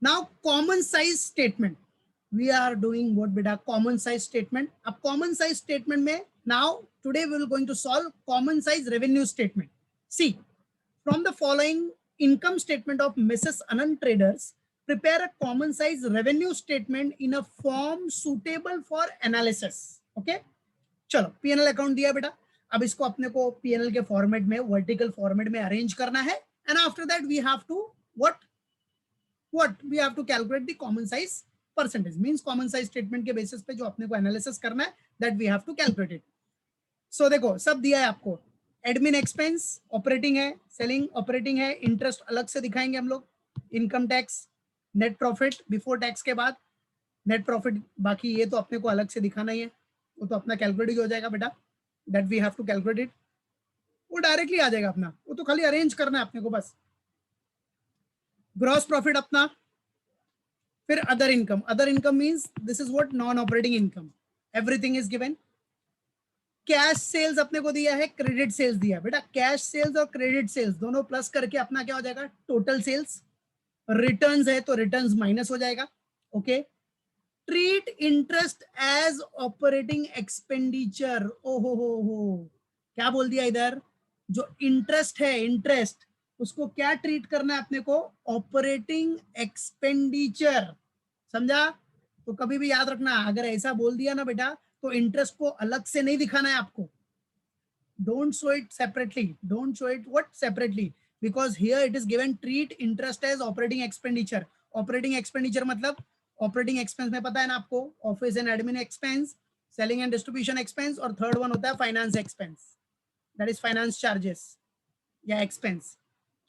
Now common size statement, we are doing what बेटा, common size statement. अब common size statement में now today we will going to solve common size revenue statement. See, from the following income statement of Mrs. Anand Traders, prepare a common size revenue statement in a form suitable for analysis. Okay, चलो PNL account दिया बेटा. अब इसको अपने को PNL के format में, vertical format में अरेंज करना है. And after that we have to what we have to calculate the common size percentage, means common size statement के बेसिस पे जो अपने को एनालिसिस करना है, that we have to calculate it. So देखो सब दिया है आपको. एडमिन एक्सपेंस ऑपरेटिंग है, सेलिंग ऑपरेटिंग है, इंटरेस्ट अलग से दिखाएंगे हम लोग, income tax, net profit before tax के बाद नेट प्रॉफिट, बाकी ये तो अपने को अलग से दिखाना ही है, वो तो अपना कैलकुलेट हो जाएगा बेटा, that we have to calculate it. वो डायरेक्टली आ जाएगा अपना, वो तो खाली अरेंज करना है अपने को बस. ग्रॉस प्रॉफिट अपना, फिर other income. Other income means this is what, non operating income. Everything is given. Cash sales अपने को दिया है, क्रेडिट सेल्स दिया है बेटा. कैश सेल्स और क्रेडिट सेल्स दोनों प्लस करके अपना क्या हो जाएगा, टोटल सेल्स. रिटर्न्स है तो रिटर्न्स माइनस हो जाएगा. Okay. Treat interest as operating expenditure. ओहो हो, क्या बोल दिया इधर, जो इंटरेस्ट है, इंटरेस्ट उसको क्या ट्रीट करना है अपने को, ऑपरेटिंग एक्सपेंडिचर. समझा? तो कभी भी याद रखना, अगर ऐसा बोल दिया ना बेटा, तो इंटरेस्ट को अलग से नहीं दिखाना है आपको. Don't show it separately, don't show it what separately, because here it is given treat interest as operating expenditure. Operating expenditure मतलब ऑपरेटिंग एक्सपेंस में पता है ना आपको, office and admin expense, selling and distribution expense, और third one होता है finance expense, that is finance charges या एक्सपेंस.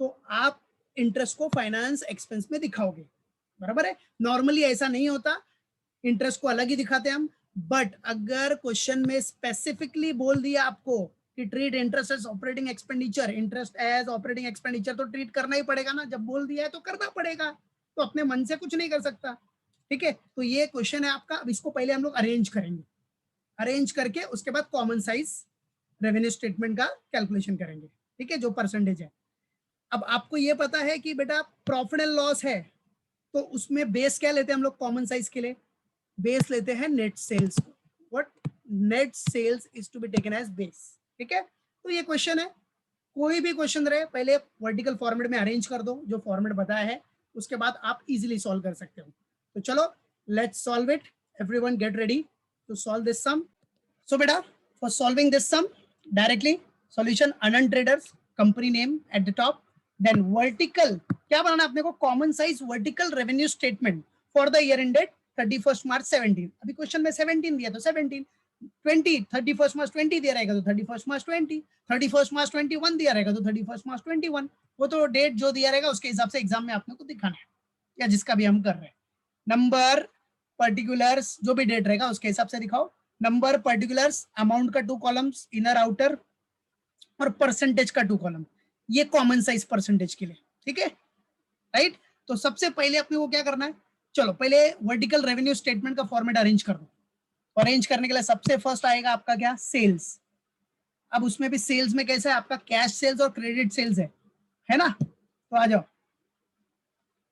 तो आप इंटरेस्ट को फाइनेंस एक्सपेंस में दिखाओगे, बराबर है. नॉर्मली ऐसा नहीं होता, इंटरेस्ट को अलग ही दिखाते हैं हम. बट अगर क्वेश्चन में स्पेसिफिकली बोल दिया आपको कि treat interest as operating expenditure, interest as operating expenditure, तो ट्रीट करना ही पड़ेगा ना. जब बोल दिया है तो करना पड़ेगा, तो अपने मन से कुछ नहीं कर सकता. ठीक है, तो ये क्वेश्चन है आपका. अब इसको पहले हम लोग अरेंज करेंगे, अरेंज करके उसके बाद कॉमन साइज रेवेन्यू स्टेटमेंट का कैलकुलेशन करेंगे. ठीक है, जो परसेंटेज है. अब आपको ये पता है कि बेटा प्रॉफिट एंड लॉस है, तो उसमें बेस क्या लेते हैं हम लोग कॉमन साइज के लिए, बेस लेते हैं नेट सेल्स को. What, net sales is to be taken as base. ठीक है, तो ये क्वेश्चन है. कोई भी क्वेश्चन रहे, पहले वर्टिकल फॉर्मेट में अरेंज कर दो, जो फॉर्मेट बताया है, उसके बाद आप इजीली सॉल्व कर सकते हो. तो चलो let's solve it. Everyone get ready to solve this sum. So बेटा, for solving this sum, directly solution Anand traders, company name at the top, then vertical क्या बनाना अपने को, common size vertical revenue statement for the year ended 31 March 17. अभी question में 17 दिया तो 17, 20 31 मार्च 20 दिया रहेगा तो 31 मार्च 20, 31 मार्च 21 दिया रहेगा तो 31 मार्च 21. वो तो डेट जो दिया रहेगा उसके हिसाब से एग्जाम में आपने को दिखाना है, या जिसका भी हम कर रहे हैं. नंबर, पर्टिकुलर्स, जो भी डेट रहेगा उसके हिसाब से दिखाओ. नंबर, पर्टिकुलर्स, अमाउंट का 2 कॉलम्स, इनर आउटर, और परसेंटेज का 2 कॉलम. ये कॉमन साइज परसेंटेज के लिए. ठीक है, राइट. तो सबसे पहले अपने को क्या करना है, चलो पहले वर्टिकल रेवेन्यू स्टेटमेंट का फॉर्मेट अरेंज कर दो. अरेंज करने के लिए सबसे फर्स्ट आएगा आपका क्या, सेल्स. अब उसमें भी सेल्स में कैसा है आपका, कैश सेल्स और क्रेडिट सेल्स है ना. तो आ जाओ,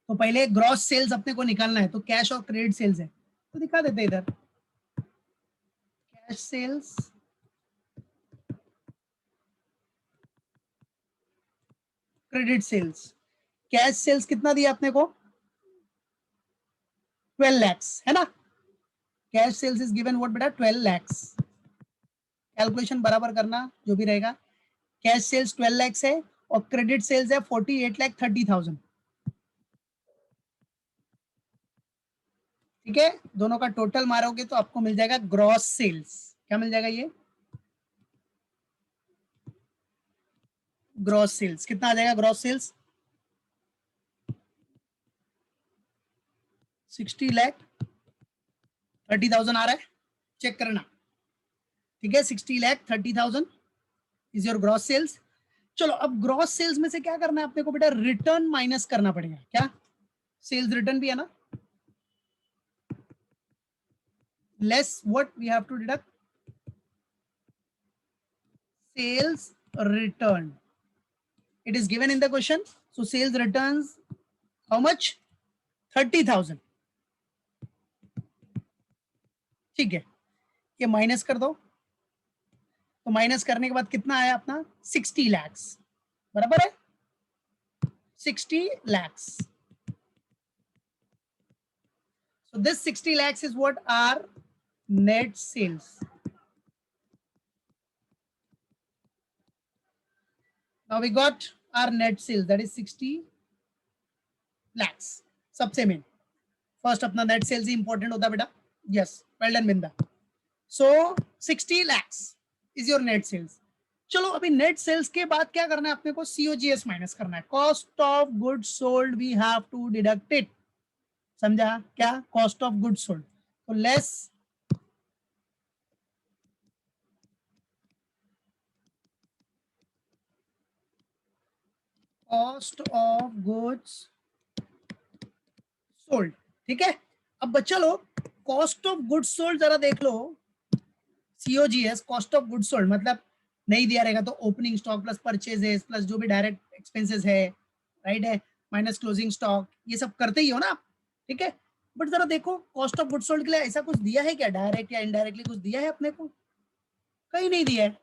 तो पहले ग्रॉस सेल्स अपने को निकालना है, तो कैश और क्रेडिट सेल्स है, तो दिखा देते इधर. Cash sales, credit sales. Cash sales कितना दिया अपने को, 12 lakhs है ना. Cash sales is given what बेटा, 12 lakhs. कैलकुलेशन बराबर करना जो भी रहेगा. कैश सेल्स 12 lakhs है और क्रेडिट सेल्स है 48,30,000. ठीक है, दोनों का टोटल मारोगे तो आपको मिल जाएगा ग्रॉस सेल्स. क्या मिल जाएगा ये, ग्रॉस सेल्स. कितना आ जाएगा ग्रॉस सेल्स, 60,30,000 आ रहा है, चेक करना. ठीक है, 60,30,000 इज योर ग्रॉस सेल्स. चलो अब ग्रॉस सेल्स में से क्या करना है अपने को बेटा, रिटर्न माइनस करना पड़ेगा. क्या, सेल्स रिटर्न भी है ना, less what we have to deduct, sales return. It is given in the question. So sales returns how much, 30,000, ठीक है, ये माइनस कर दो, तो माइनस करने के बाद कितना आया अपना 60 lakhs, बराबर है 60 lakhs. So this 60 lakhs is what are net sales. Now we got our net sales, that is 60 lakhs. सबसे मेन फर्स्ट अपना नेट सेल्स ही इंपॉर्टेंट होता है बेटा. Yes, well done Binda. So 60 lakhs is your net sales. चलो अभी net sales के बाद क्या करना है अपने को, COGS माइनस करना है. Cost of goods sold we have to deduct it. समझा क्या? Cost of goods sold. तो less cost of goods sold. ठीक है, अब बच्चा लोग कॉस्ट ऑफ गुड्स सोल्ड जरा देख लो. COGS cost of goods sold मतलब नहीं दिया रहेगा तो opening stock plus purchases plus जो भी डायरेक्ट एक्सपेंसेस है, राइट है, माइनस क्लोजिंग स्टॉक, ये सब करते ही हो ना, ठीक है. बट जरा देखो कॉस्ट ऑफ गुड्स सोल्ड के लिए ऐसा कुछ दिया है क्या, डायरेक्ट या इनडायरेक्टली कुछ दिया है अपने को? कहीं नहीं दिया है.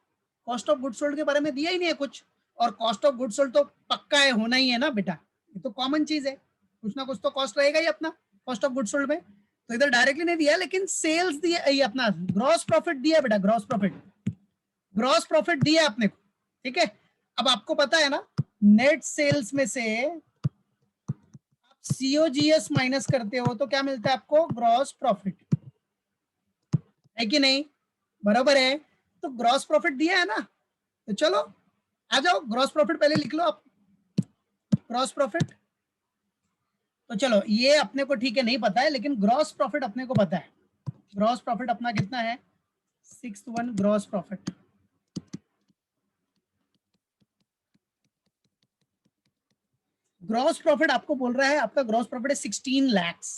कॉस्ट ऑफ गुड्स सोल्ड के बारे में दिया ही नहीं है कुछ. और कॉस्ट ऑफ गुड्स सोल्ड तो पक्का है, होना ही है ना बेटा, ये तो कॉमन चीज है, कुछ ना कुछ तो कॉस्ट रहेगा ही अपना कॉस्ट ऑफ गुड्स सोल्ड में. तो इधर डायरेक्टली नहीं दिया, लेकिन सेल्स दिया, ये अपना ग्रॉस प्रॉफिट दिया बेटा, ग्रॉस प्रॉफिट दिया अपने को. ठीक है, अब आपको पता है ना नेट सेल्स में से COGS माइनस करते हो तो क्या मिलता है आपको, ग्रॉस प्रॉफिट, है कि नहीं? बराबर है. तो ग्रॉस प्रॉफिट दिया है ना, तो चलो आ जाओ, ग्रॉस प्रॉफिट पहले लिख लो आप. ग्रॉस प्रॉफिट तो चलो ये अपने को ठीक है नहीं पता है, लेकिन ग्रॉस प्रॉफिट अपने को पता है. ग्रॉस प्रॉफिट अपना कितना है, 61 ग्रॉस प्रॉफिट. ग्रॉस प्रॉफिट आपको बोल रहा है, आपका ग्रॉस प्रॉफिट है 16 lakhs.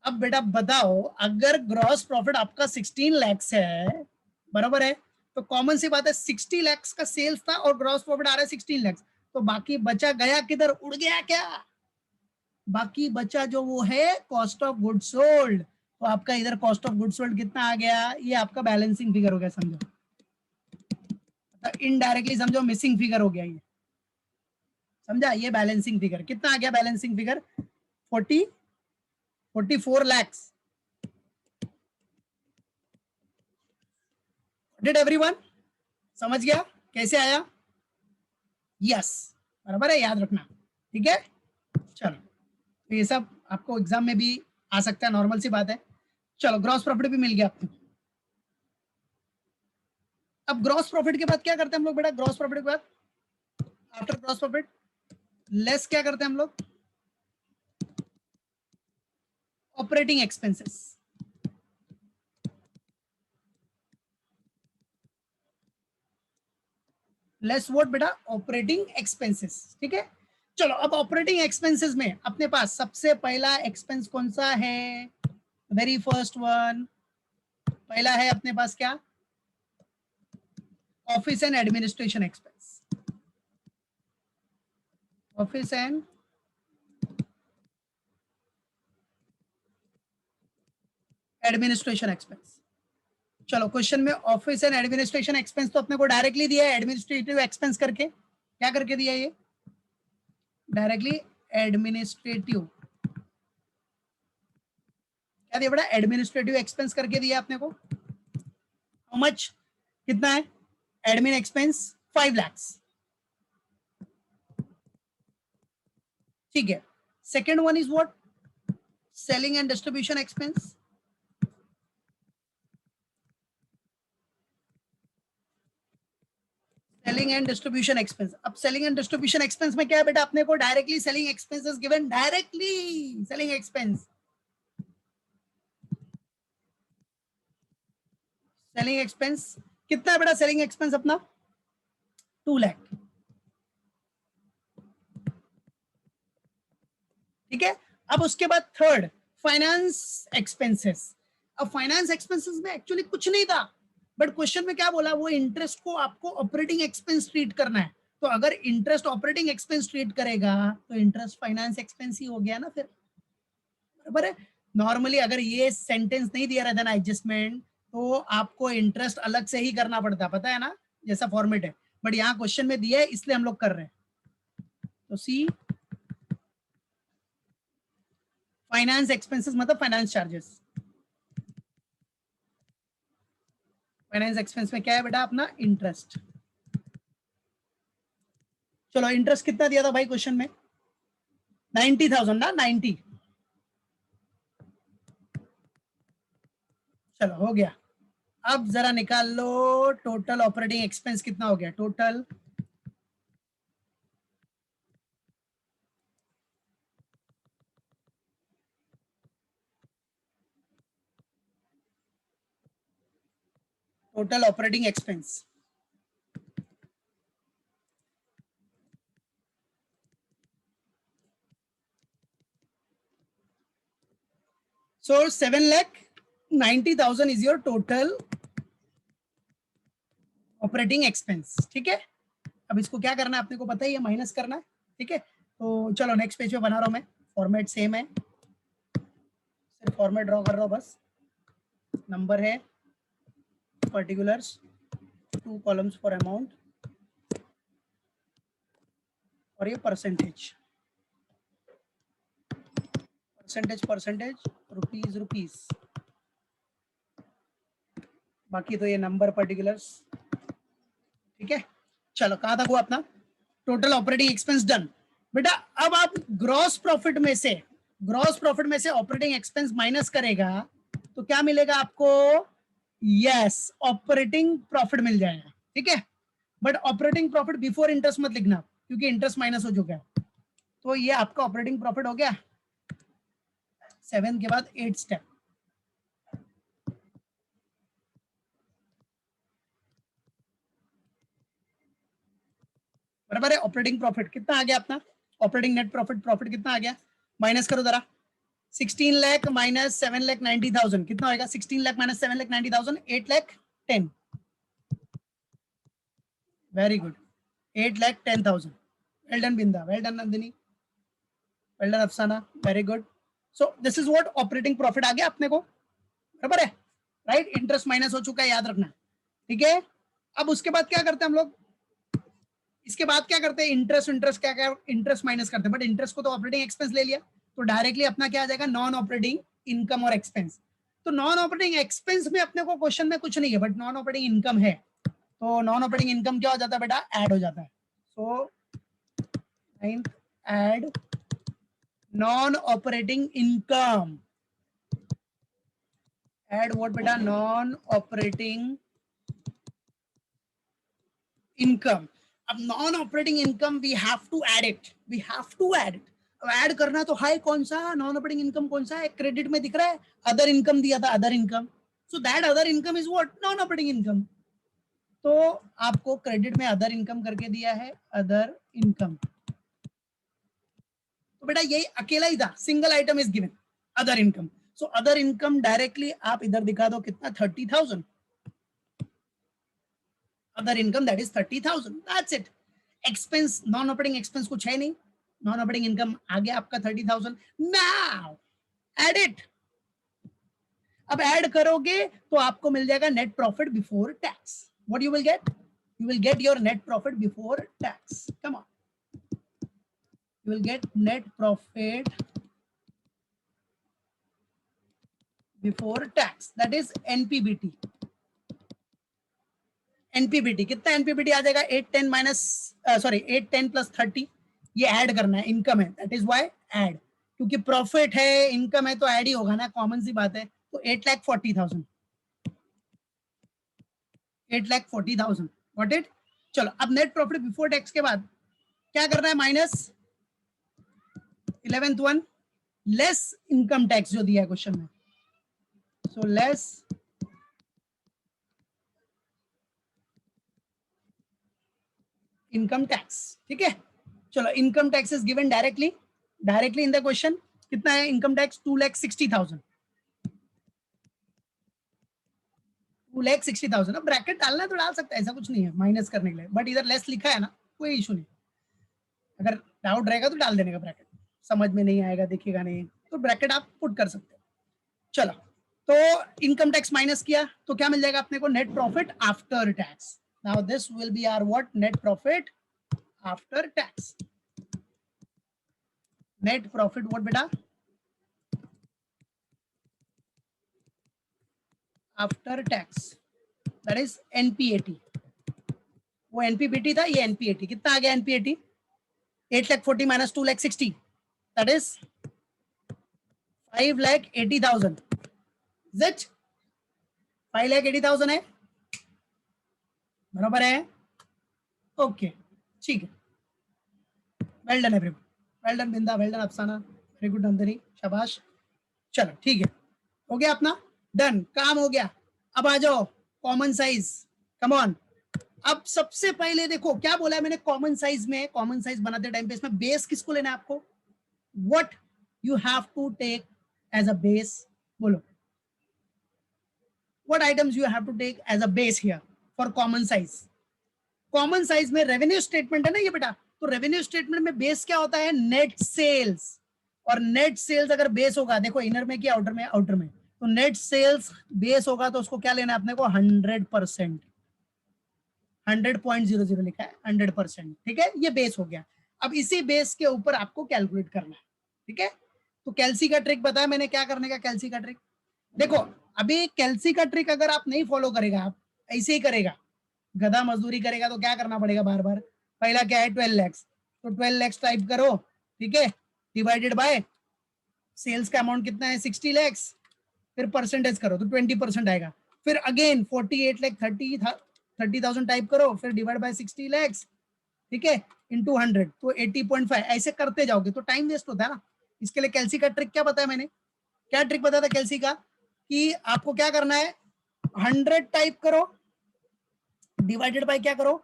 अब बेटा बताओ, अगर ग्रॉस प्रॉफिट आपका 16 lakhs है, बराबर है, तो कॉमन सी बात है 60 lakhs का सेल्स था और ग्रॉस प्रॉफिट आ रहा है 16 lakhs, तो बाकी बचा गया किधर, उड़ गया क्या? बाकी बचा जो वो है कॉस्ट ऑफ गुड सोल्ड. तो आपका इधर कॉस्ट ऑफ गुड सोल्ड कितना आ गया, ये आपका बैलेंसिंग फिगर हो गया, समझो. इनडायरेक्टली समझो मिसिंग फिगर हो गया ये, समझा? ये बैलेंसिंग फिगर कितना आ गया, balancing figure 44 lakhs. Did everyone समझ गया कैसे आया? यस, बराबर है, याद रखना. ठीक है, चलो तो ये सब आपको एग्जाम में भी आ सकता है, नॉर्मल सी बात है. चलो ग्रॉस प्रॉफिट भी मिल गया आपको. अब ग्रॉस प्रॉफिट के बाद क्या करते हैं हम लोग बेटा, ग्रॉस प्रॉफिट के बाद आफ्टर ग्रॉस प्रॉफिट लेस क्या करते हैं हम लोग, ऑपरेटिंग एक्सपेंसेस. लेस व्हाट बेटा, ऑपरेटिंग एक्सपेंसेस. ठीक है, चलो अब ऑपरेटिंग एक्सपेंसेस में अपने पास सबसे पहला एक्सपेंस कौन सा है, वेरी फर्स्ट वन, पहला है अपने पास क्या, office and administration expense. Office and administration expense. चलो क्वेश्चन में ऑफिस एंड एडमिनिस्ट्रेशन एक्सपेंस तो अपने को डायरेक्टली दिया है एडमिनिस्ट्रेटिव एक्सपेंस करके. क्या करके दिया ये, डायरेक्टली एडमिनिस्ट्रेटिव. क्या दिया बेटा, एडमिनिस्ट्रेटिव एक्सपेंस करके दिया अपने को. हाउ मच, कितना है एडमिन एक्सपेंस, 5 lakhs. ठीक है, second one is what, selling and distribution expense. Selling and distribution expense. अब सेलिंग एंड डिस्ट्रीब्यूशन एक्सपेंस में क्या है बेटा, अपने को directly selling expenses given, directly selling expense. Selling expense कितना है बेटा, सेलिंग एक्सपेंस अपना 2 लाख. ठीक है, अब उसके बाद थर्ड फाइनेंस एक्सपेंसेस. अब फाइनेंस एक्सपेंसेस में एक्चुअली कुछ नहीं था, बट क्वेश्चन में क्या बोला, वो इंटरेस्ट को आपको ऑपरेटिंग एक्सपेंस ट्रीट करना है. तो अगर इंटरेस्ट ऑपरेटिंग एक्सपेंस ट्रीट करेगा तो इंटरेस्ट फाइनेंस एक्सपेंस ही हो गया ना फिर, बराबर है। नॉर्मली अगर ये सेंटेंस नहीं दिया रहता ना एडजस्टमेंट, तो आपको इंटरेस्ट अलग से ही करना पड़ता, पता है ना, जैसा फॉर्मेट है, बट यहाँ क्वेश्चन में दिया है इसलिए हम लोग कर रहे हैं। तो सी फाइनेंस एक्सपेंसेस मतलब फाइनेंस चार्जेस। फाइनेंस एक्सपेंस में क्या है बेटा अपना इंटरेस्ट। चलो इंटरेस्ट कितना दिया था भाई क्वेश्चन में, 90,000 ना, 90। चलो हो गया। अब जरा निकाल लो टोटल ऑपरेटिंग एक्सपेंस कितना हो गया, total total operating expense. So 7,90,000 is your total operating expense, ठीक है। अब इसको क्या करना है अपने को पता ही है, माइनस करना है, ठीक है। तो चलो नेक्स्ट पेज पे बना रहा हूं मैं, फॉर्मेट सेम है, सिर्फ फॉर्मेट ड्रॉ कर रहा हूं बस। नंबर है, पर्टिकुलर्स, 2 कॉलम्स फॉर अमाउंट, और ये percentage, percentage percentage, rupees rupees, बाकी तो ये नंबर पर्टिकुलर्स, ठीक है। चलो कहां तक हुआ अपना टोटल ऑपरेटिंग एक्सपेंस डन। बेटा अब आप ग्रॉस प्रॉफिट में से, ग्रॉस प्रॉफिट में से ऑपरेटिंग एक्सपेंस माइनस करेगा तो क्या मिलेगा आपको, यस ऑपरेटिंग प्रॉफिट मिल जाएगा, ठीक है। But operating profit before interest मत लिखना क्योंकि इंटरेस्ट माइनस हो चुका है। तो ये आपका ऑपरेटिंग प्रॉफिट हो गया। 7 के बाद 8 स्टेप, बराबर है। ऑपरेटिंग प्रॉफिट कितना आ गया अपना, ऑपरेटिंग नेट प्रॉफिट, प्रॉफिट कितना आ गया, माइनस करो जरा, 16 लाख माइनस 7,90,000 कितना होगा, 16 lakh minus 7,90,000, 8 lakh 10, very good, 8 lakh 10,000। Well done Binda, well done Nandini, well done Afsana, very good. So this is what operating profit आ गया अपने को, बराबर है, राइट। इंटरेस्ट माइनस हो चुका है, याद रखना, ठीक है। अब उसके बाद क्या करते हैं हम लोग, इसके बाद क्या करते हैं, इंटरेस्ट, इंटरेस्ट क्या क्या, इंटरेस्ट माइनस करते हैं, बट इंटरेस्ट को तो ऑपरेटिंग एक्सपेंस ले लिया, तो डायरेक्टली अपना क्या आ जाएगा, नॉन ऑपरेटिंग इनकम और एक्सपेंस। तो नॉन ऑपरेटिंग एक्सपेंस में अपने को क्वेश्चन में कुछ नहीं है, बट नॉन ऑपरेटिंग इनकम है, तो नॉन ऑपरेटिंग इनकम क्या हो जाता है बेटा, ऐड हो जाता है। So add non operating income, add what बेटा, नॉन ऑपरेटिंग इनकम। अब non operating income we have to add it, we have to add it. अब ऐड करना तो हाई, कौन सा नॉन ऑपरेटिंग इनकम कौन सा है, क्रेडिट में दिख रहा है, अदर इनकम दिया था, other income. So that other income is what, non operating income. तो आपको क्रेडिट में अदर इनकम करके दिया है, अदर इनकम। तो बेटा यही अकेला ही था, single item is given, other income. So other income directly आप इधर दिखा दो कितना, 30,000, other income that is 30,000, that's it. Expense, non operating expense कुछ है नहीं, नॉन ऑपरेटिंग इनकम आ गया आपका 30,000। नाउ एड इट, अब ऐड करोगे तो आपको मिल जाएगा net profit before tax. What you will get, you will get your net profit before tax, come on, you will get net profit before tax, that is NPBT। NPBT कितना, NPBT आ जाएगा 810 minus, sorry 810 plus 30, ये add करना है, income है, that is why add, क्योंकि profit है, income है तो ऐड ही होगा ना, कॉमन सी बात है। तो 8,40,000, 8,40,000, व्हाट इट। चलो अब नेट प्रॉफिट बिफोर टैक्स के बाद क्या करना है, minus 11th one, less income tax जो दिया है क्वेश्चन में, सो लेस इनकम टैक्स, ठीक है। चलो income tax is given directly, directly in the question, कितना है इनकम टैक्स, 2,60,000, 2,60,000। अब ब्रैकेट डालना है तो डाल सकता है, ऐसा कुछ नहीं है माइनस करने के लिए, बट इधर लेस लिखा है ना, कोई इशू नहीं, अगर डाउट रहेगा तो डाल देने का ब्रैकेट, समझ में नहीं आएगा दिखेगा नहीं तो ब्रैकेट आप पुट कर सकते हो। चलो, तो इनकम टैक्स माइनस किया तो क्या मिल जाएगा अपने को, net profit after tax. Now this will be our what, net profit after tax. Net profit what बेटा, after tax, that is NPAT. वो एनपीपीटी था, ये एनपीएटी। कितना आ गया NPAT, 8,40,000 minus 2,60,000, that is 5,80,000। Is 5,80,000 है, बराबर है? ओके, ठीक है, well done everyone, well done Binda, well done Afsana, very good Nandini, शाबाश। चलो ठीक है, हो गया अपना, डन, काम हो गया। अब आ जाओ कॉमन साइज, कम ऑन। अब सबसे पहले देखो क्या बोला है मैंने, कॉमन साइज में, कॉमन साइज बनाते टाइम पे इसमें बेस किसको लेना है आपको, what you have to take as a base, बोलो what items you have to take as a base here for common size। Common size में रेवेन्यू स्टेटमेंट है ना ये बेटा, तो रेवेन्यू स्टेटमेंट में बेस क्या होता है, नेट सेल्स। और नेट सेल्स अगर बेस होगा, देखो इनर में क्या आउटर में, आउटर में, तो नेट सेल्स बेस होगा तो उसको क्या लेना है अपने को, 100%, 100.00 लिखा है, 100%, ठीक है, ये बेस हो गया। अब इसी बेस के ऊपर आपको कैलकुलेट करना है, ठीक है। तो कैलसी का ट्रिक बताया मैंने, क्या करने का कैलसी का ट्रिक, देखो अभी कैलसी का ट्रिक अगर आप नहीं फॉलो करेगा, आप ऐसे ही करेगा, गधा मजदूरी करेगा, तो क्या करना पड़ेगा बार बार, पहला क्या है 12 लाख, तो 12 लाख टाइप करो, ठीक है, डिवाइडेड बाय सेल्स का अमाउंट कितना है 60 लाख, फिर परसेंटेज करो तो 20% आएगा, फिर अगेन 48 लाख 30,000 टाइप करो, फिर डिवाइड बाय 60 लाख, ठीक है, इनटू 100 तो 80.5, ऐसे करते जाओगे तो टाइम वेस्ट होता है ना। इसके लिए कैलसी का ट्रिक क्या बताया मैंने, क्या ट्रिक बताया था कैलसी का, कि आपको क्या करना है, 100 टाइप करो, डिवाइडेड बाय क्या करो,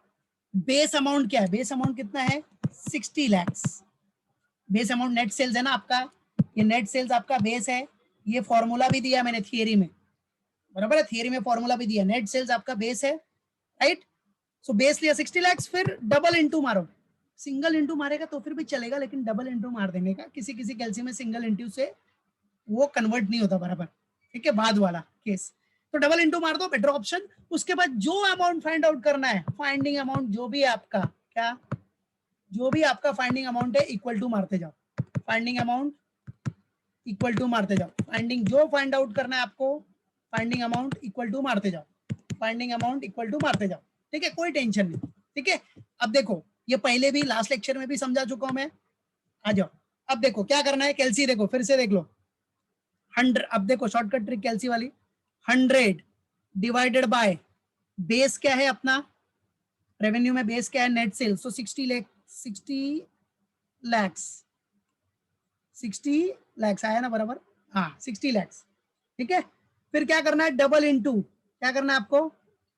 बेस अमाउंट क्या है, बेस अमाउंट कितना है 60 lakh, base amount net sales है ना आपका, ये नेट सेल्स आपका बेस है, ये फॉर्मूला भी दिया मैंने थियरी में, बराबर है, थियरी में फॉर्मूला भी दिया, नेट सेल्स आपका बेस है, राइट। सो बेस लिया 60 लाख, फिर डबल इंटू मारो, सिंगल इंटू मारेगा तो फिर भी चलेगा, लेकिन डबल इंटू मार देने का, किसी किसी कैलसी में सिंगल इंटू से वो कन्वर्ट नहीं होता बराबर, ठीक है, बाद वाला केस, तो डबल इंटू मार दो, बेटर ऑप्शन। उसके बाद जो अमाउंट फाइंड आउट करना है, फाइंडिंग अमाउंट जो भी आपका, क्या, जो भी आपका फाइंडिंग अमाउंट है इक्वल टू मारते जाओ, फाइंडिंग अमाउंट इक्वल टू मारते जाओ, फाइंडिंग जो फाइंड आउट करना है आपको, फाइंडिंग अमाउंट इक्वल टू मारते जाओ, फाइंडिंग अमाउंट इक्वल टू मारते जाओ, ठीक है, कोई टेंशन नहीं, ठीक है। अब देखो ये पहले भी लास्ट लेक्चर में भी समझा चुका हूं मैं, आ जाओ। अब देखो क्या करना है, कैलसी देखो फिर से देख लो, 100, अब देखो शॉर्टकट ट्रिक कैलसी वाली, 100 डिवाइडेड बाय बेस क्या है अपना, रेवेन्यू में बेस क्या है, नेट सेल्स, तो 60 लाख, 60 लाख आया ना बराबर, हाँ 60 लाख, ठीक है। फिर क्या करना है, डबल इंटू, क्या करना है आपको,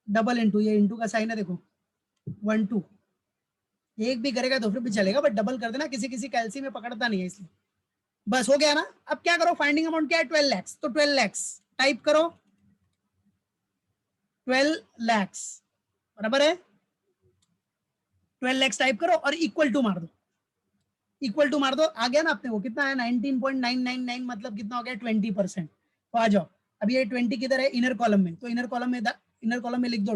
डबल इंटू, ये इंटू का साइन है देखो, 1 2, एक भी करेगा तो फिर भी चलेगा, बट डबल कर देना, किसी किसी कैलसी में पकड़ता नहीं है इसलिए, बस हो गया ना। अब क्या करो, फाइंडिंग अमाउंट क्या है 12 लाख, तो 12 लाख टाइप करो, 12 लाख बराबर है, 12 लाख टाइप करो और इक्वल टू मार दो, इक्वल टू मार दो, आ गया ना अपने को, कितना है 19.999, मतलब कितना हो गया 20%। तो आ जाओ, अब ये 20 किधर है, इनर कॉलम में, तो इनर कॉलम में लिख दो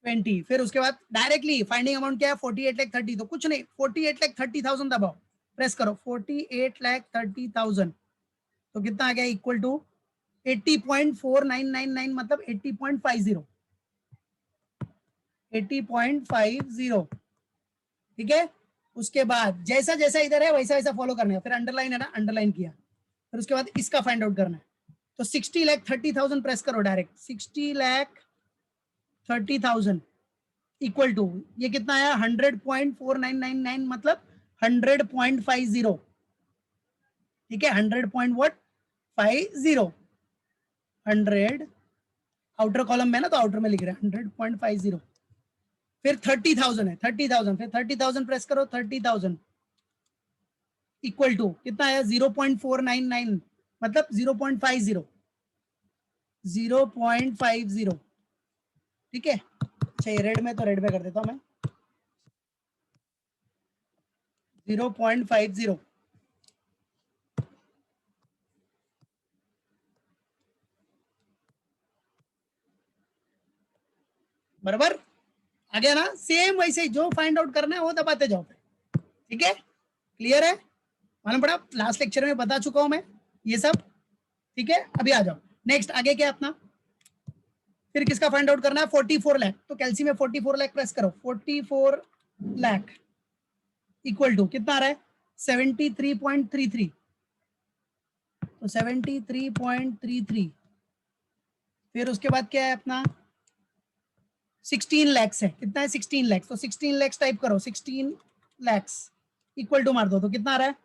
20, फिर उसके बाद डायरेक्टली फाइंडिंग अमाउंट क्या है 48 लाख 30, तो कुछ नहीं 48 लाख 30,000 दबाओ, प्रेस करो 48 लाख 30,000, तो कितना आ गया इक्वल टू 80.4999, मतलब 80.50, 80.50, ठीक है। उसके बाद जैसा जैसा इधर है वैसा वैसा फॉलो करना है, फिर अंडरलाइन है ना, अंडरलाइन किया, फिर उसके बाद इसका फाइंड आउट करना है, तो 60 लाख 30,000 प्रेस करो डायरेक्ट, 60 लाख 30,000 इक्वल टू, ये कितना आया 100.4999, मतलब 100.50, ठीक है, 100.50, 100 आउटर कॉलम में ना, तो आउटर में लिख रहे हैं 100.50, फिर 30,000 है, 30,000, फिर 30,000 प्रेस करो, 30,000 इक्वल टू कितना आया 0.499, मतलब 0.50, 0.50, ठीक है। अच्छा ये रेड में, तो रेड में कर देता हूं मैं 0.50 बराबर आ गया ना। सेम वैसे ही जो फाइंड आउट करना है वो दबाते जाओ, ठीक है, क्लियर है, मालूम पड़ा, लास्ट लेक्चर में बता चुका हूं मैं ये सब, ठीक है। अभी आ जाओ नेक्स्ट, आगे क्या अपना, फिर किसका फाइंड आउट करना है, 44 लाख, तो कैलसी में 44 लाख प्रेस करो, 44 लाख इक्वल टू कितना आ रहा है 73.33, तो 73.33, फिर उसके बाद क्या है अपना 16 लैक्स है, कितना है 16 लैक्स, तो 16 लैक्स टाइप करो, 16 लैक्स इक्वल टू मार दो, तो कितना आ रहा है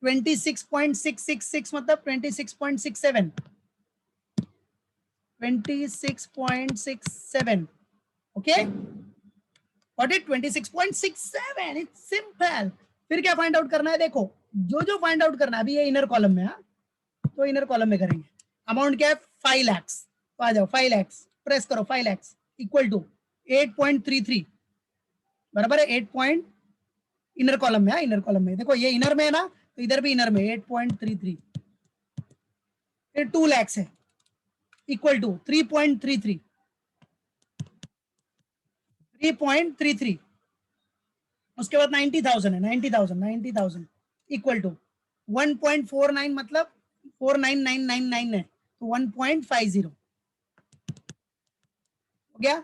26.666 मतलब 26.67, 26.67, okay what it 26.67, it's simple. फिर क्या फाइंड आउट करना है, देखो जो जो फाइंड आउट करना है अभी ये इनर कॉलम में, तो इनर कॉलम में करेंगे। अमाउंट क्या है 5 लैक्स, तो आ जाओ 5 लैक्स प्रेस करो, 5 लैक्स इक्वल टू 8.33 बराबर है 8 पॉइंट, इनर कॉलम में, इनर कॉलम में देखो ये इनर में है ना, तो इधर भी इनर में 8.33, फिर 2 लैक्स है इक्वल टू 3.33, 3.33, उसके बाद 90,000 है, 90,000 इक्वल टू 1.49 मतलब 49999 है, तो 1.50 हो गया।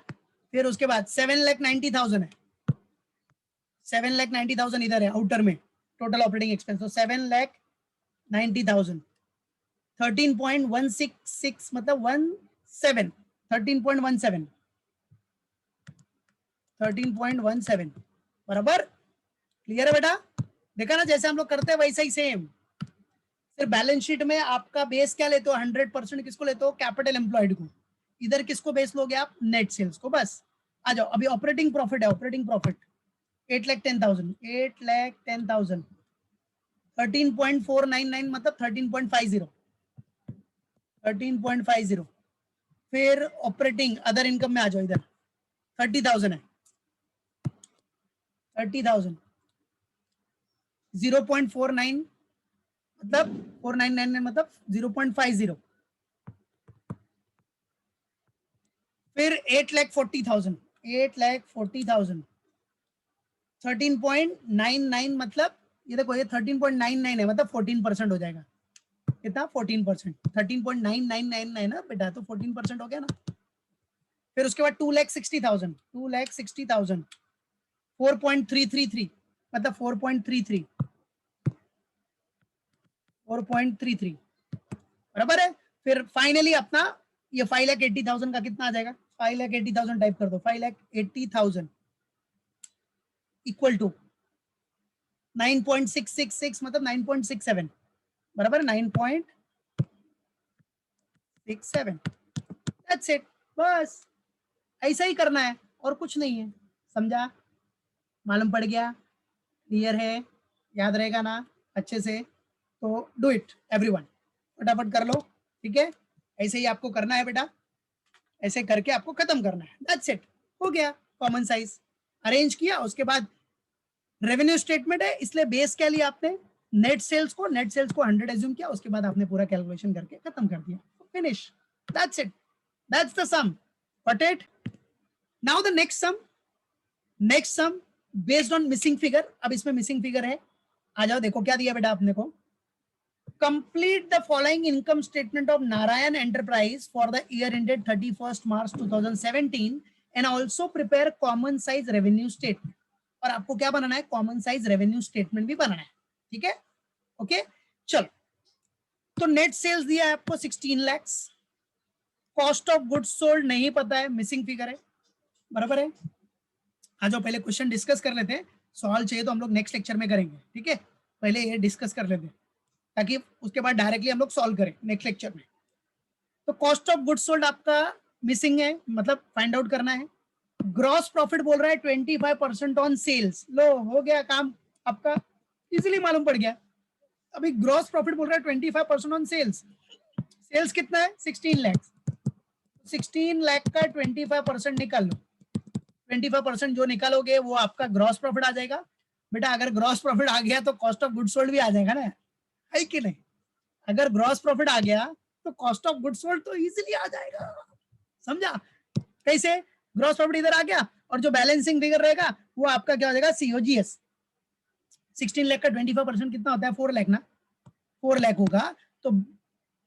फिर उसके बाद 7,90,000 है, 7,90,000 इधर है आउटर में, टोटल ऑपरेटिंग एक्सपेंस, तो 7,90,000, 13.166 मतलब 17, 13.17, 13.17 बराबर, क्लियर है बेटा, देखा ना जैसे हम लोग करते हैं वैसा ही सेम। फिर बैलेंस शीट में आपका बेस क्या लेते हो 100% किसको लेते हो, कैपिटल एम्प्लॉयड को, इधर किसको बेस लोगे आप, नेट सेल्स को, बस आ जाओ। अभी ऑपरेटिंग प्रॉफिट है, ऑपरेटिंग प्रॉफिट 8,10,000, 8,10,000, 13.499 मतलब 13.50, 13.50, फिर ऑपरेटिंग अदर इनकम में आ जाओ, इधर 30,000 है, 30,000, 0.49 मतलब 4999 मतलब 0.50, फिर 8,40,000, 8,40,000, 13.99 मतलब ये देखो ये 13.99 है मतलब 14% हो जाएगा, कितना 14%, 13.9999 है ना बेटा, तो 14% हो गया ना। फिर उसके बाद 2,60,000, 2,60,000, 4.333 मतलब 4.33, 4.33 बराबर है। फिर फाइनली अपना ये 5,80,000 का कितना आ जाएगा, 5,80,000 टाइप कर दो, 5,80,000 इक्वल टू 9.666 मतलब 9.67 बराबर 9.67, दैट्स इट, बस ऐसा ही करना है और कुछ नहीं है, समझा, मालूम पड़ गया, क्लियर है, याद रहेगा ना अच्छे से, तो डू इट एवरीवन, फटाफट कर लो, ठीक है, ऐसे ही आपको करना है बेटा, ऐसे करके आपको खत्म करना है, दैट्स इट, हो गया। कॉमन साइज अरेंज किया, उसके बाद रेवेन्यू स्टेटमेंट है इसलिए बेस क्या लिया आपने, नेट सेल्स को, नेट सेल्स को 100 एज्यूम किया, उसके बाद आपने पूरा कैलकुलेशन करके खत्म कर दिया, finish, that's it, that's the sum, got it. Now the next sum based on missing figure, अब इसमें मिसिंग फिगर है, आ जाओ देखो क्या दिया बेटा आपने को, complete the following income statement of Narayan Enterprise for the year ended 31st March 2017 and also prepare common size revenue statement, और आपको क्या बनाना है, कॉमन साइज रेवेन्यू स्टेटमेंट भी बनाना है, ठीक है, ओके चलो। तो नेट सेल्स दिया है आपको 16 lakhs, cost of goods sold नहीं पता है, मिसिंग फिगर है, बराबर है। आ जाओ पहले क्वेश्चन डिस्कस कर लेते हैं, सवाल चाहिए तो हम लोग नेक्स्ट लेक्चर में करेंगे, ठीक है, पहले ये डिस्कस कर लेते हैं ताकि उसके बाद डायरेक्टली हम लोग सॉल्व करें नेक्स्ट लेक्चर में। तो कॉस्ट ऑफ गुड्स सोल्ड आपका मिसिंग है, मतलब फाइंड आउट करना है। ग्रॉस प्रॉफिट बोल रहा है 25% ऑन सेल्स, लो हो गया काम आपका, इजीली मालूम पड़ गया। अभी ग्रॉस प्रॉफिट बोल रहा है 25% ऑन सेल्स, सेल्स कितना है 16 लाख, 16 लाख का 25% निकाल लो, 25% जो निकालोगे वो आपका ग्रॉस प्रॉफिट आ जाएगा। बेटा अगर ग्रॉस प्रॉफिट आ गया तो कॉस्ट ऑफ गुड सोल्ड भी आ जाएगा ना, है कि नहीं? अगर ग्रॉस प्रॉफिट आ गया तो कॉस्ट ऑफ गुड सोल्ड तो इजीली आ जाएगा, समझा? कैसे? ग्रॉस प्रॉफिट इधर आ गया और जो बैलेंसिंग फिगर रहेगा वो आपका क्या हो जाएगा, सीओजीएस। 16 लाख का 25% कितना होता है, 4 लाख ना, 4 लाख होगा तो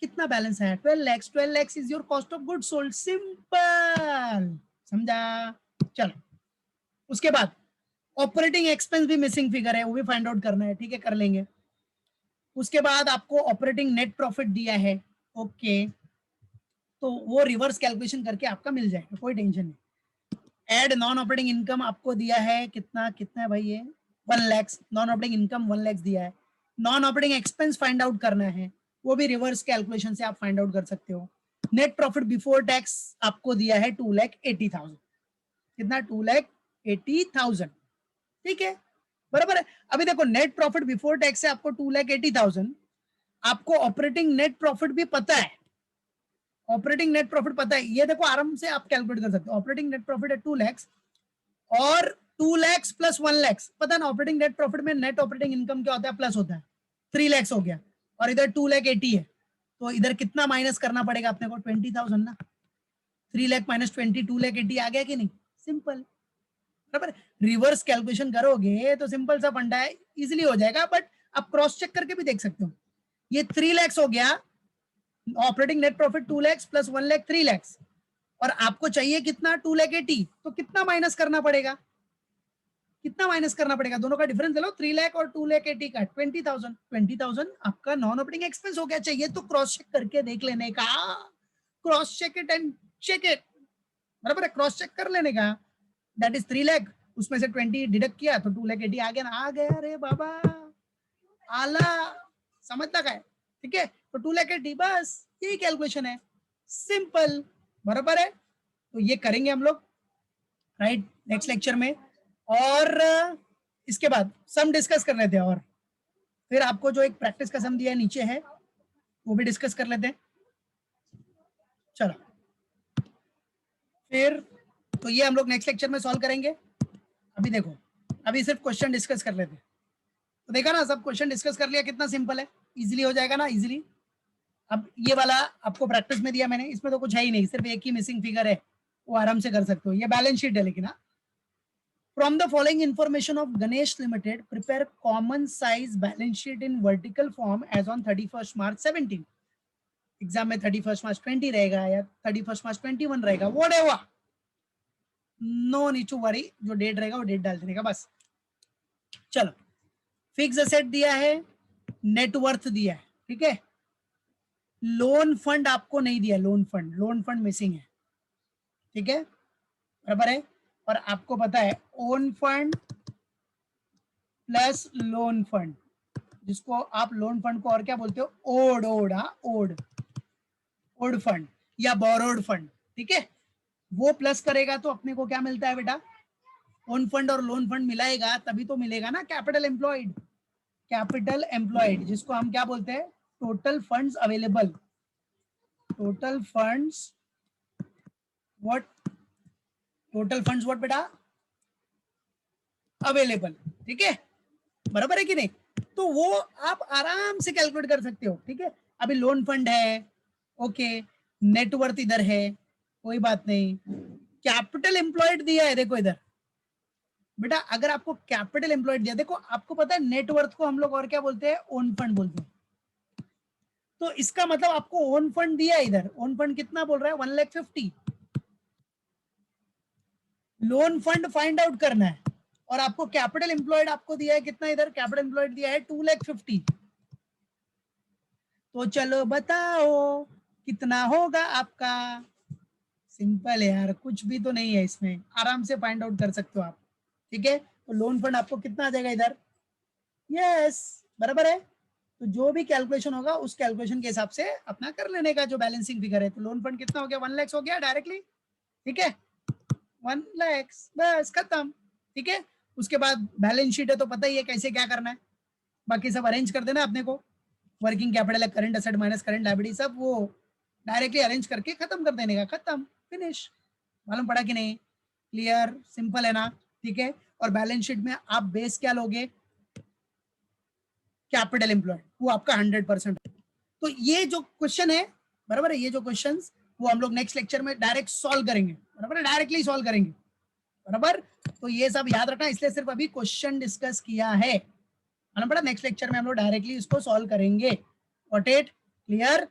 कितना बैलेंस है, 12 lakh. 12 lakh is your cost of good sold, simple, समझा? चलो उसके बाद ऑपरेटिंग एक्सपेंस भी मिसिंग फिगर है, वो भी फाइंड आउट करना है, ठीक है, कर लेंगे। उसके बाद आपको ऑपरेटिंग नेट प्रॉफिट दिया है, ओके, तो वो रिवर्स कैलकुलेशन करके आपका मिल जाएगा, कोई टेंशन नहीं। एड नॉन ऑपरेटिंग इनकम आपको दिया है, कितना कितना है भाई ये, 1 lakh. Non operating income 1 lakh दिया है। Non operating expense find out करना है, वो भी रिवर्स कैलकुलेशन से आप फाइंड आउट कर सकते हो। नेट प्रॉफिट बिफोर टैक्स आपको दिया है 2,80,000, कितना, 2,80,000, ठीक है, बराबर है। अभी देखो नेट प्रॉफिट बिफोर टैक्स से आपको 2,80,000, आपको ऑपरेटिंग नेट प्रॉफिट भी पता है, ऑपरेटिंग नेट प्रॉफिट पता है, ये देखो आराम से आप कैलकुलेट कर सकते हो। ऑपरेटिंग नेट प्रॉफिट है 2 लाख और 2 लाख प्लस 1 लाख, पता ना ऑपरेटिंग नेट प्रॉफिट में नेट ऑपरेटिंग इनकम क्या होता है, प्लस होता है, 3 लाख हो गया, और इधर 2,80,000 है, तो इधर कितना माइनस करना पड़ेगा अपने को, 20,000 ना, 3 लाख माइनस 20, 2,80,000 आ गया कि नहीं, सिंपल, बराबर। रिवर्स कैलकुलेशन करोगे तो सिंपल सा फंडा है, इजिली हो जाएगा, बट आप क्रॉस चेक करके भी देख सकते हो। ये 3 लाख हो गया, operating net profit 2 lakh plus 1 lakh 3 lakh, और आपको चाहिए कितना, 2,80,000, तो कितना माइनस करना पड़ेगा, कितना माइनस करना पड़ेगा, दोनों का डिफरेंस ले लो, 3 लाख और 2,80,000 का 20,000, 20,000 आपका नॉन ऑपरेटिंग एक्सपेंस हो गया। चाहिए तो क्रॉस चेक करके देख लेने का, cross check it and check it, बराबर है, क्रॉस चेक कर लेने का। दैट इज 3 लाख, उसमें से 20 डिडक्ट किया तो 2,80,000 आ गया ना, आ गया रे बाबा, आला, समझ लगा है, ठीक है, तो 2,80,000, बस यही कैलकुलेशन है, सिंपल, बराबर है। तो ये करेंगे हम लोग, राइट, नेक्स्ट लेक्चर में। और इसके बाद सम डिस्कस कर लेते हैं, और फिर आपको जो एक प्रैक्टिस का सम दिया है नीचे है वो भी डिस्कस कर लेते हैं। चलो फिर, तो ये हम लोग नेक्स्ट लेक्चर में सॉल्व करेंगे। अभी देखो, अभी सिर्फ क्वेश्चन डिस्कस कर लेते हैं। तो देखा ना, सब क्वेश्चन डिस्कस कर लिया, कितना सिंपल है, इजीली हो जाएगा ना, इजीली। अब ये वाला आपको प्रैक्टिस में दिया मैंने, इसमें तो कुछ है ही नहीं, सिर्फ एक ही मिसिंग फिगर है, वो आराम से कर सकते हो। ये बैलेंस शीट है लेकिन, हाँ, from the following information of Ganesh Limited, prepare common size balance sheet in vertical form as on 31st March 17. Exam में 31st March 20 रहेगा या 31st March 21 रहेगा, whatever, no need to worry, जो date रहेगा वो डेट डाल देने का बस। चलो, फिक्स असेट दिया है, नेटवर्थ दिया है, ठीक है, लोन फंड आपको नहीं दिया, लोन फंड मिसिंग है, ठीक है, बराबर है। और आपको पता है own fund plus lone fund, जिसको आप लोन फंड को और क्या बोलते हो, ओड, ओड, हाँ, ओड फंड या बोरोड फंड, ठीक है, वो प्लस करेगा तो अपने को क्या मिलता है बेटा, ओन फंड और लोन फंड मिलाएगा तभी तो मिलेगा ना कैपिटल एम्प्लॉयड, कैपिटल एम्प्लॉयड, जिसको हम क्या बोलते हैं, total funds available, total funds what, total funds what बेटा, अवेलेबल, ठीक है, बराबर है कि नहीं। तो वो आप आराम से कैलकुलेट कर सकते हो, ठीक है। अभी लोन फंड है, ओके, नेटवर्थ इधर है, कोई बात नहीं, कैपिटल एम्प्लॉयड दिया है, देखो इधर बेटा, अगर आपको कैपिटल एम्प्लॉयड दिया, देखो आपको पता है नेटवर्थ को हम लोग और क्या बोलते हैं, ओन फंड बोलते हैं, तो इसका मतलब आपको ओन फंड दिया है, इधर ओन फंड कितना बोल रहा है, 1,50,000, लोन फंड फाइंड आउट करना है, और आपको कैपिटल एम्प्लॉयड आपको दिया है कितना, इधर कैपिटल एम्प्लॉयड दिया है 2,50,000, तो चलो बताओ कितना होगा आपका, सिंपल है यार, कुछ भी तो नहीं है इसमें, आराम से फाइंड आउट कर सकते हो आप, ठीक है। तो लोन फंड आपको कितना आ जाएगा इधर, यस, बराबर है। तो जो भी कैलकुलेशन होगा उस कैलकुलेशन के हिसाब से अपना कर लेने का, जो बैलेंसिंग फिगर है। तो लोन फंड कितना हो गया, 1 लाख हो गया डायरेक्टली, ठीक है, 1 लाख, बस खत्म, ठीक है। उसके बाद बैलेंस शीट है तो पता ही है कैसे क्या करना है, बाकी सब अरेंज कर देना अपने को, वर्किंग कैपिटल है, current asset minus current liability, सब वो डायरेक्टली अरेंज करके खत्म कर देने का, खत्म, फिनिश। मालूम पड़ा कि नहीं, क्लियर, सिंपल है ना, ठीक है। और बैलेंस शीट में आप बेस क्या लोगे, कैपिटल एम्प्लॉयड, वो आपका 100%। तो ये जो क्वेश्चन है, बराबर है, ये जो क्वेश्चन वो हम लोग नेक्स्ट लेक्चर में डायरेक्ट सॉल्व करेंगे, बराबर है, डायरेक्टली सॉल्व करेंगे, बराबर। तो ये सब याद रखना, इसलिए सिर्फ अभी क्वेश्चन डिस्कस किया है, मालूम पड़ा, नेक्स्ट लेक्चर में हम लोग डायरेक्टली इसको सॉल्व करेंगे। What it clear.